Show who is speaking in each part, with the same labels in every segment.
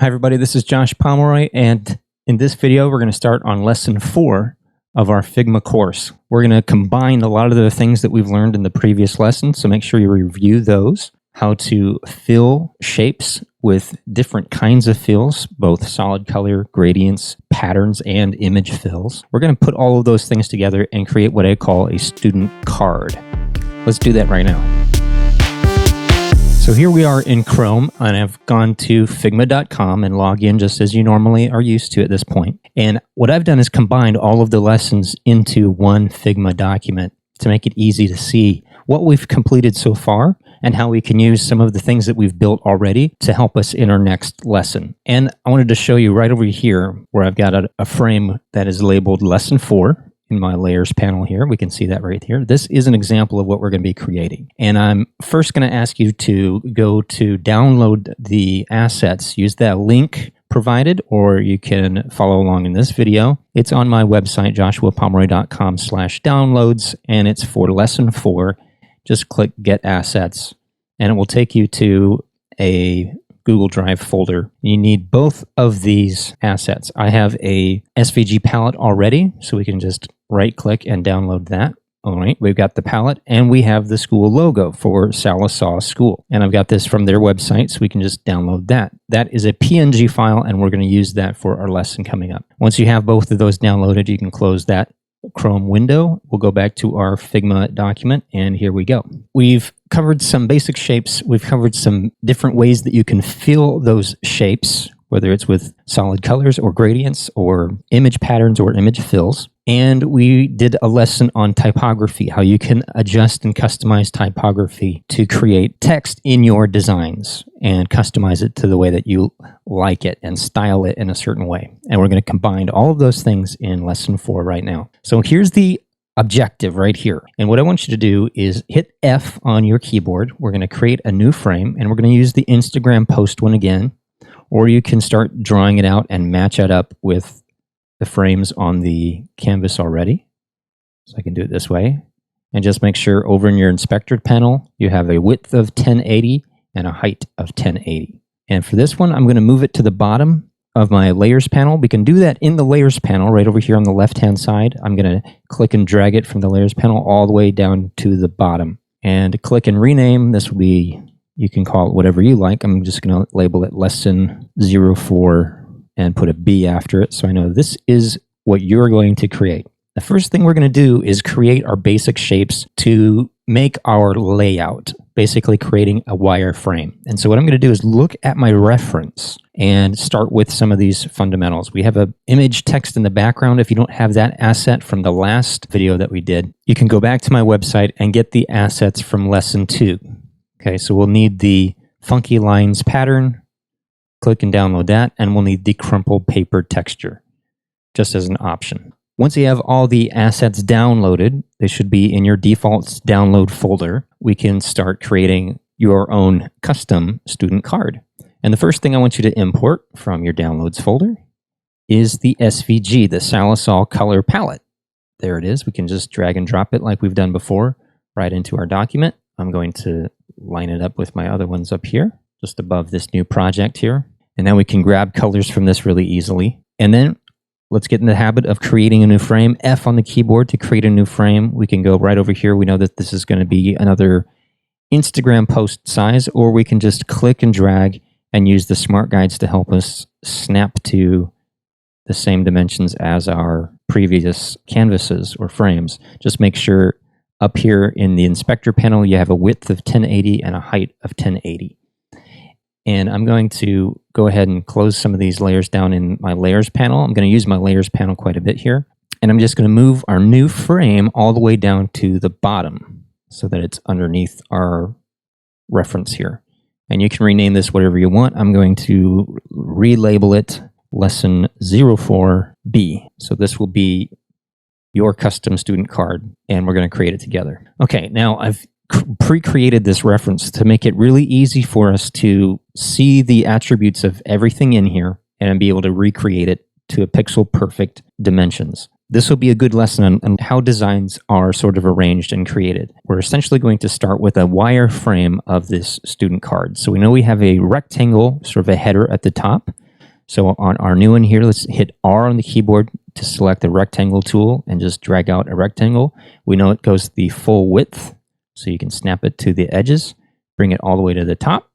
Speaker 1: Hi everybody, this is Josh Pomeroy, and in this video we're going to start on lesson 4 of our Figma course. We're going to combine a lot of the things that we've learned in the previous lesson, so make sure you review those. How to fill shapes with different kinds of fills, both solid color, gradients, patterns, and image fills. We're going to put all of those things together and create what I call a student card. Let's do that right now. So here we are in Chrome, and I've gone to figma.com and log in just as you normally are used to at this point. And what I've done is combined all of the lessons into one Figma document to make it easy to see what we've completed so far and how we can use some of the things that we've built already to help us in our next lesson. And I wanted to show you right over here where I've got a frame that is labeled Lesson 4. In my layers panel here, we can see that right here. This is an example of what we're going to be creating. And I'm first going to ask you to go to download the assets. Use that link provided, or you can follow along in this video. It's on my website, joshuapomeroy.com/downloads, and it's for lesson 4. Just click Get Assets, and it will take you to a Google Drive folder. You need both of these assets. I have a SVG palette already, so we can just right-click and download that. All right, we've got the palette, and we have the school logo for Salisaw School. And I've got this from their website, so we can just download that. That is a PNG file, and we're going to use that for our lesson coming up. Once you have both of those downloaded, you can close that Chrome window. We'll go back to our Figma document, and here we go. We've covered some basic shapes. We've covered some different ways that you can fill those shapes, whether it's with solid colors or gradients or image patterns or image fills. And we did a lesson on typography, how you can adjust and customize typography to create text in your designs and customize it to the way that you like it and style it in a certain way. And we're going to combine all of those things in lesson 4 right now. So here's the objective right here. And what I want you to do is hit F on your keyboard. We're going to create a new frame, and we're going to use the Instagram post one again, or you can start drawing it out and match it up with the frames on the canvas already. So I can do it this way. And just make sure over in your inspector panel, you have a width of 1080 and a height of 1080. And for this one, I'm going to move it to the bottom of my layers panel. We can do that in the layers panel right over here on the left-hand side. I'm going to click and drag it from the layers panel all the way down to the bottom. And click and rename. This will be, you can call it whatever you like. I'm just going to label it Lesson 04 and put a B after it, so I know this is what you're going to create. The first thing we're going to do is create our basic shapes to make our layout, basically creating a wireframe. And so what I'm going to do is look at my reference and start with some of these fundamentals. We have an image text in the background. If you don't have that asset from the last video that we did, you can go back to my website and get the assets from lesson 2. Okay, so we'll need the funky lines pattern. Click and download that, and we'll need the crumpled paper texture, just as an option. Once you have all the assets downloaded, they should be in your defaults download folder. We can start creating your own custom student card. And the first thing I want you to import from your downloads folder is the SVG, the Salisaw color palette. There it is. We can just drag and drop it like we've done before right into our document. I'm going to line it up with my other ones up here, just above this new project here. And now we can grab colors from this really easily. And then let's get in the habit of creating a new frame. F on the keyboard to create a new frame. We can go right over here. We know that this is going to be another Instagram post size, or we can just click and drag and use the smart guides to help us snap to the same dimensions as our previous canvases or frames. Just make sure up here in the inspector panel, you have a width of 1080 and a height of 1080. And I'm going to go ahead and close some of these layers down in my layers panel. I'm going to use my layers panel quite a bit here. And I'm just going to move our new frame all the way down to the bottom so that it's underneath our reference here. And you can rename this whatever you want. I'm going to relabel it Lesson 04B. So this will be your custom student card, and we're going to create it together. Okay, now I've pre-created this reference to make it really easy for us to see the attributes of everything in here and be able to recreate it to a pixel perfect dimensions. This will be a good lesson on how designs are sort of arranged and created. We're essentially going to start with a wireframe of this student card. So we know we have a rectangle, sort of a header at the top. So on our new one here, let's hit R on the keyboard to select the rectangle tool and just drag out a rectangle. We know it goes the full width, so you can snap it to the edges, bring it all the way to the top.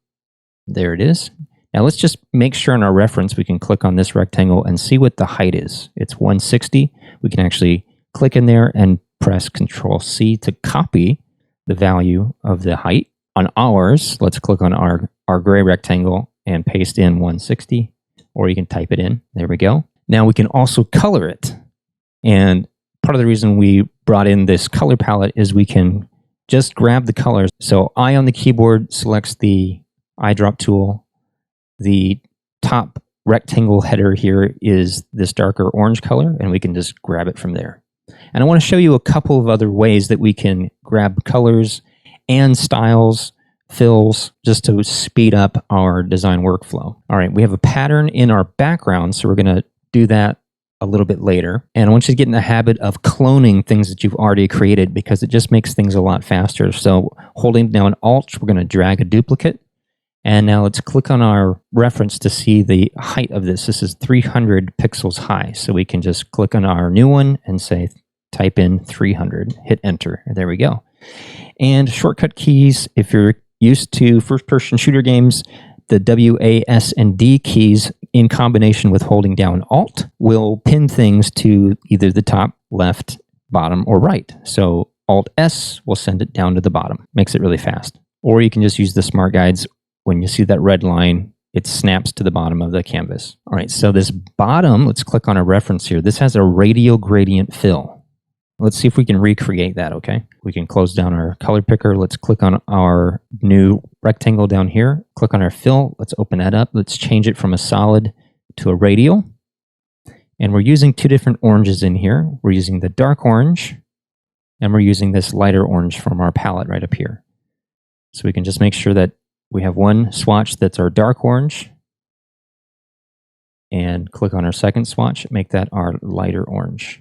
Speaker 1: There it is. Now let's just make sure in our reference we can click on this rectangle and see what the height is. It's 160. We can actually click in there and press Control-C to copy the value of the height. On ours, let's click on our gray rectangle and paste in 160, or you can type it in. There we go. Now we can also color it. And part of the reason we brought in this color palette is we can just grab the colors. So I on the keyboard selects the eyedrop tool. The top rectangle header here is this darker orange color, and we can just grab it from there. And I want to show you a couple of other ways that we can grab colors and styles, fills, just to speed up our design workflow. All right, we have a pattern in our background, so we're going to do that a little bit later. And I want you to get in the habit of cloning things that you've already created, because it just makes things a lot faster. So holding down Alt, we're going to drag a duplicate. And now let's click on our reference to see the height of this. This is 300 pixels high. So we can just click on our new one and say, type in 300, hit enter. There we go. And shortcut keys, if you're used to first-person shooter games, the W, A, S, and D keys in combination with holding down Alt will pin things to either the top, left, bottom, or right. So Alt S will send it down to the bottom. Makes it really fast. Or you can just use the smart guides. When you see that red line, it snaps to the bottom of the canvas. All right, so this bottom, let's click on a reference here. This has a radial gradient fill. Let's see if we can recreate that, okay? We can close down our color picker. Let's click on our new rectangle down here. Click on our fill. Let's open that up. Let's change it from a solid to a radial. And we're using two different oranges in here. We're using the dark orange, and we're using this lighter orange from our palette right up here. So we can just make sure that we have one swatch that's our dark orange, and click on our second swatch, make that our lighter orange.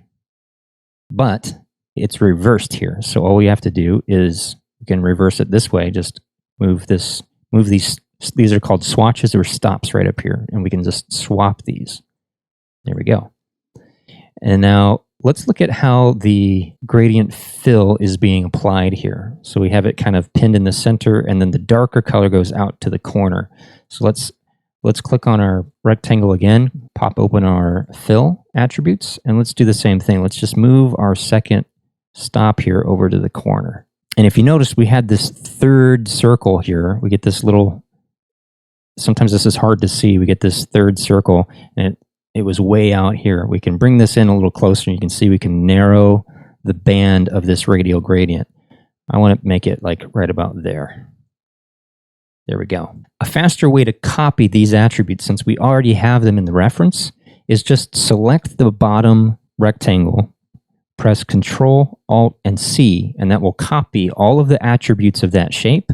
Speaker 1: But it's reversed here. So all we have to do is we can reverse it this way. Just move these are called swatches or stops right up here, and we can just swap these. There we go. And now let's look at how the gradient fill is being applied here. So we have it kind of pinned in the center, and then the darker color goes out to the corner. So let's click on our rectangle again, pop open our fill attributes, and let's do the same thing. Let's just move our second stop here over to the corner. And if you notice, we had this third circle here. We get this little, sometimes this is hard to see. We get this third circle, and it was way out here. We can bring this in a little closer, and you can see we can narrow the band of this radial gradient. I want to make it like right about there. There we go. A faster way to copy these attributes, since we already have them in the reference, is just select the bottom rectangle, press Control, Alt, and C, and that will copy all of the attributes of that shape.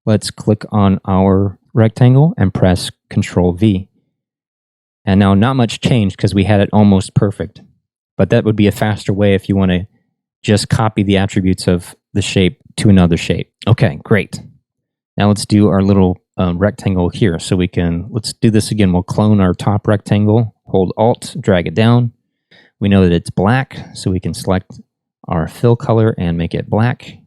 Speaker 1: Let's click on our rectangle and press Control V. And now not much changed because we had it almost perfect. But that would be a faster way if you want to just copy the attributes of the shape to another shape. Okay, great. Now let's do our little rectangle here. So let's do this again. We'll clone our top rectangle, hold Alt, drag it down. We know that it's black, so we can select our fill color and make it black.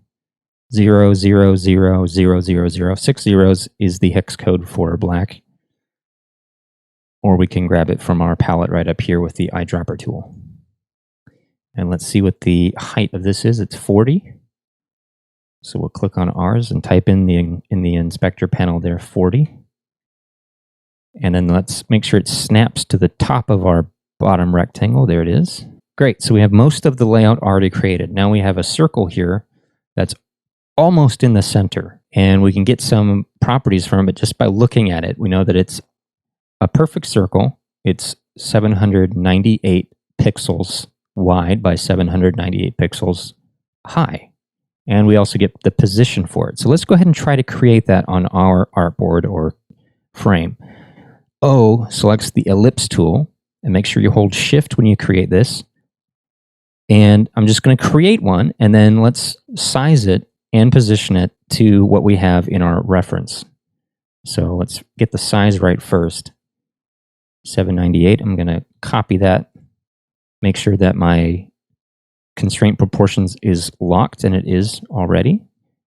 Speaker 1: 0, 0, 0, 0, 0, 0. 6 zeros is the hex code for black. Or we can grab it from our palette right up here with the eyedropper tool. And let's see what the height of this is. It's 40. So we'll click on ours and type in the inspector panel there 40. And then let's make sure it snaps to the top of our bottom rectangle. There it is. Great. So we have most of the layout already created. Now we have a circle here that's almost in the center. And we can get some properties from it just by looking at it. We know that it's a perfect circle. It's 798 pixels wide by 798 pixels high. And we also get the position for it. So let's go ahead and try to create that on our artboard or frame. O selects the Ellipse tool, and make sure you hold Shift when you create this. And I'm just going to create one, and then let's size it and position it to what we have in our reference. So let's get the size right first. 798. I'm going to copy that, make sure that my constraint proportions is locked, and it is already,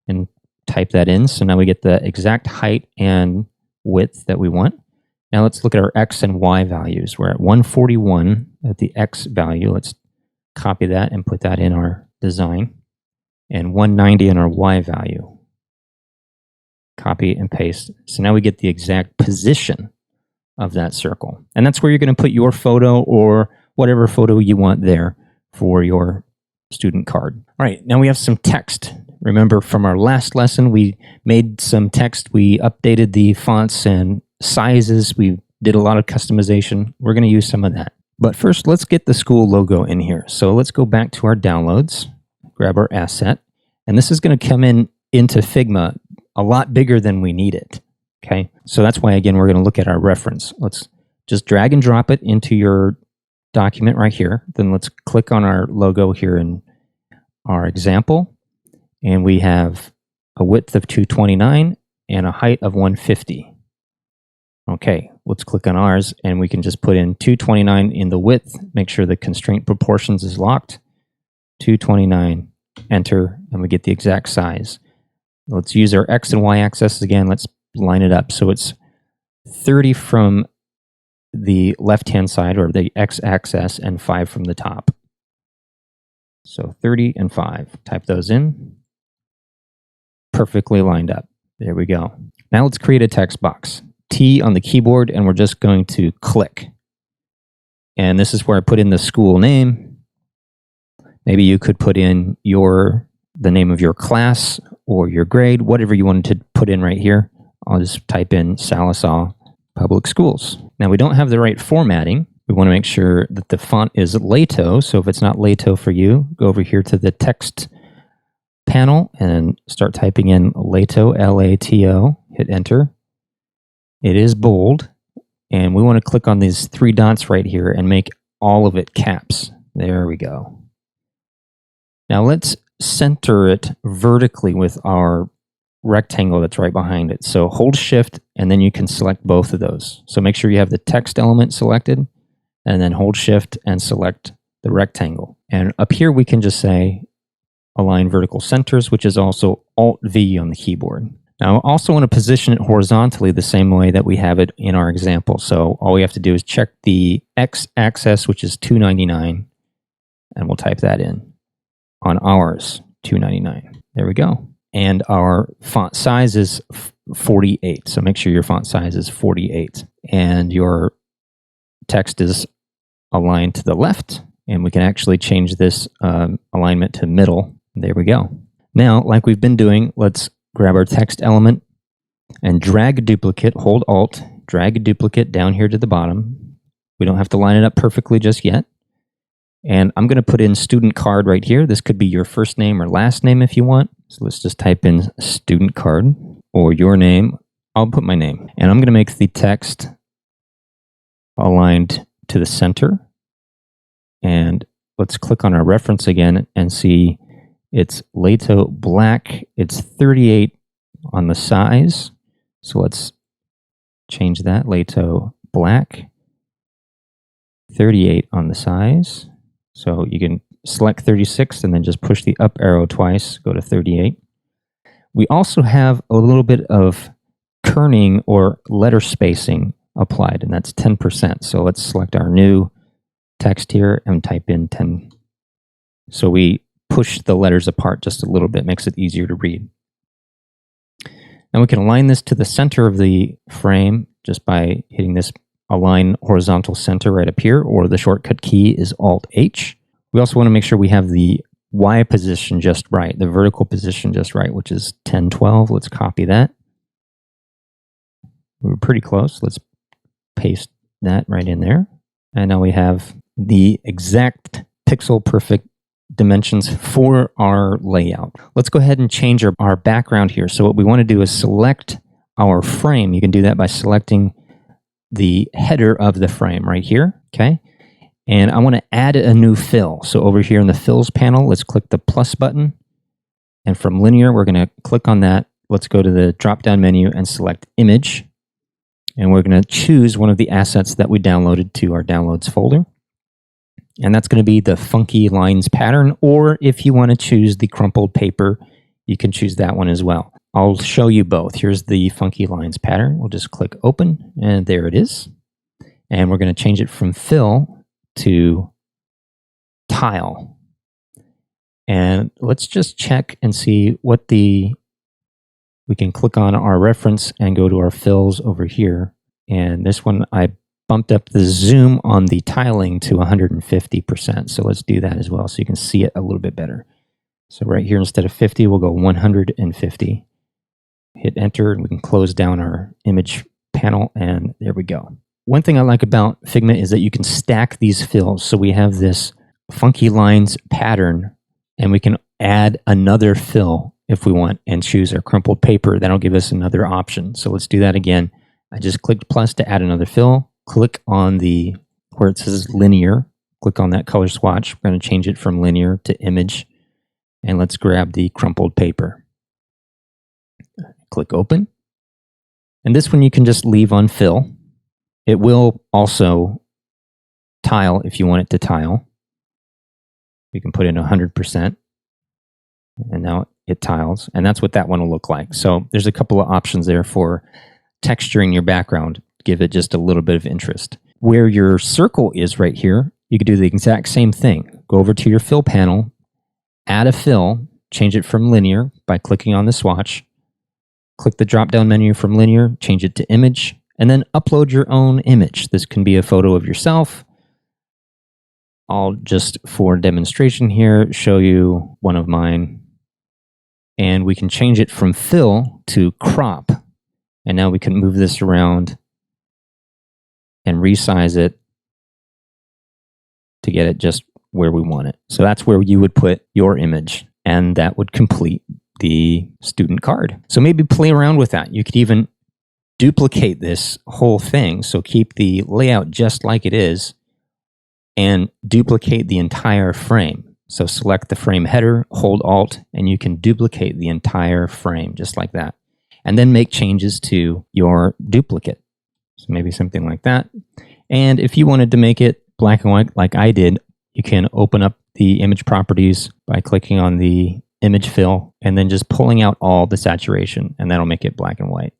Speaker 1: and type that in. So now we get the exact height and width that we want. Now let's look at our X and Y values. We're at 141 at the X value. Let's copy that and put that in our design. And 190 in our Y value. Copy and paste. So now we get the exact position of that circle. And that's where you're going to put your photo or whatever photo you want there for your student card. All right, now we have some text. Remember from our last lesson, we made some text. We updated the fonts and sizes. We did a lot of customization. We're going to use some of that. But first, let's get the school logo in here. So let's go back to our downloads, grab our asset, and this is going to come into Figma a lot bigger than we need it. Okay, so that's why, again, we're going to look at our reference. Let's just drag and drop it into your document right here. Then let's click on our logo here in our example. And we have a width of 229 and a height of 150. Okay, let's click on ours and we can just put in 229 in the width. Make sure the constraint proportions is locked. 229, enter, and we get the exact size. Let's use our X and Y axis again. Let's line it up. So it's 30 from the left-hand side, or the X axis, and 5 from the top. So 30 and 5. Type those in. Perfectly lined up. There we go. Now let's create a text box. T on the keyboard, and we're just going to click. And this is where I put in the school name. Maybe you could put in the name of your class or your grade, whatever you wanted to put in right here. I'll just type in Salisaw Public Schools. Now we don't have the right formatting. We want to make sure that the font is Lato. So if it's not Lato for you, go over here to the text panel and start typing in Lato, L-A-T-O, hit enter. It is bold, and we want to click on these 3 dots right here and make all of it caps. There we go. Now let's center it vertically with our rectangle that's right behind it. So hold shift and then you can select both of those. So make sure you have the text element selected and then hold shift and select the rectangle. And up here we can just say align vertical centers, which is also Alt V on the keyboard. Now I also want to position it horizontally the same way that we have it in our example. So all we have to do is check the X axis, which is 299, and we'll type that in. On ours, 299. There we go. And our font size is 48. So make sure your font size is 48. And your text is aligned to the left. And we can actually change this alignment to middle. There we go. Now, like we've been doing, let's grab our text element and drag a duplicate, hold Alt, drag a duplicate down here to the bottom. We don't have to line it up perfectly just yet. And I'm going to put in student card right here. This could be your first name or last name if you want. So let's just type in student card or your name. I'll put my name. And I'm going to make the text aligned to the center. And let's click on our reference again and see it's Lato black. It's 38 on the size. So let's change that. Lato black, 38 on the size. So you can select 36 and then just push the up arrow twice, go to 38. We also have a little bit of kerning or letter spacing applied, and that's 10%. So let's select our new text here and type in 10. So we push the letters apart just a little bit, makes it easier to read. And we can align this to the center of the frame just by hitting this align horizontal center right up here, or the shortcut key is Alt-H. We also want to make sure we have the Y position just right, the vertical position just right, which is 1012. Let's copy that. We were pretty close. Let's paste that right in there. And now we have the exact pixel perfect dimensions for our layout. Let's go ahead and change our background here. So what we want to do is select our frame. You can do that by selecting the header of the frame right here, okay? And I want to add a new fill. So over here in the fills panel, let's click the plus button. And from linear, we're going to click on that. Let's go to the drop-down menu and select image. And we're going to choose one of the assets that we downloaded to our downloads folder. And that's going to be the funky lines pattern, or if you want to choose the crumpled paper, you can choose that one as well. I'll show you both. Here's the funky lines pattern. We'll just click open, and there it is. And we're going to change it from fill to tile. And let's just check and see what we can click on our reference and go to our fills over here. And this one, I bumped up the zoom on the tiling to 150%. So let's do that as well so you can see it a little bit better. So right here, instead of 50, we'll go 150. Hit enter, and we can close down our image panel, and there we go. One thing I like about Figma is that you can stack these fills. So we have this funky lines pattern, and we can add another fill if we want and choose our crumpled paper. That'll give us another option. So let's do that again. I just clicked plus to add another fill. Click on the where it says linear. Click on that color swatch. We're going to change it from linear to image. And let's grab the crumpled paper. Click open. And this one you can just leave on fill. It will also tile if you want it to tile. You can put in 100%. And now it tiles. And that's what that one will look like. So there's a couple of options there for texturing your background. Give it just a little bit of interest. Where your circle is right here, you could do the exact same thing. Go over to your fill panel, add a fill, change it from linear by clicking on the swatch. Click the drop-down menu from linear, change it to image, and then upload your own image. This can be a photo of yourself. I'll just, for demonstration here, show you one of mine. And we can change it from fill to crop. And now we can move this around and resize it to get it just where we want it. So that's where you would put your image, and that would complete the student card. So maybe play around with that. You could even duplicate this whole thing. So keep the layout just like it is and duplicate the entire frame. So select the frame header, hold Alt, and you can duplicate the entire frame just like that. And then make changes to your duplicate. So maybe something like that. And if you wanted to make it black and white like I did, you can open up the image properties by clicking on the image fill and then just pulling out all the saturation, and that'll make it black and white.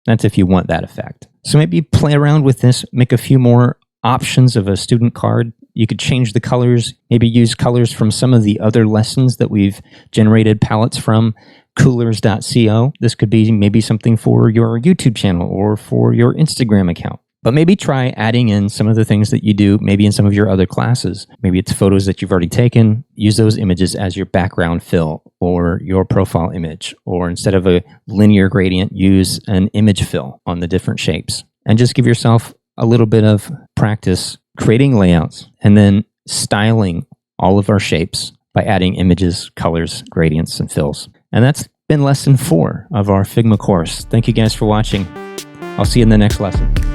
Speaker 1: That's if you want that effect. So maybe play around with this, make a few more options of a student card. You could change the colors, maybe use colors from some of the other lessons that we've generated palettes from. Coolers.co. This could be maybe something for your YouTube channel or for your Instagram account. But maybe try adding in some of the things that you do, maybe in some of your other classes. Maybe it's photos that you've already taken. Use those images as your background fill or your profile image. Or instead of a linear gradient, use an image fill on the different shapes. And just give yourself a little bit of practice creating layouts and then styling all of our shapes by adding images, colors, gradients, and fills. And that's been lesson 4 of our Figma course. Thank you guys for watching. I'll see you in the next lesson.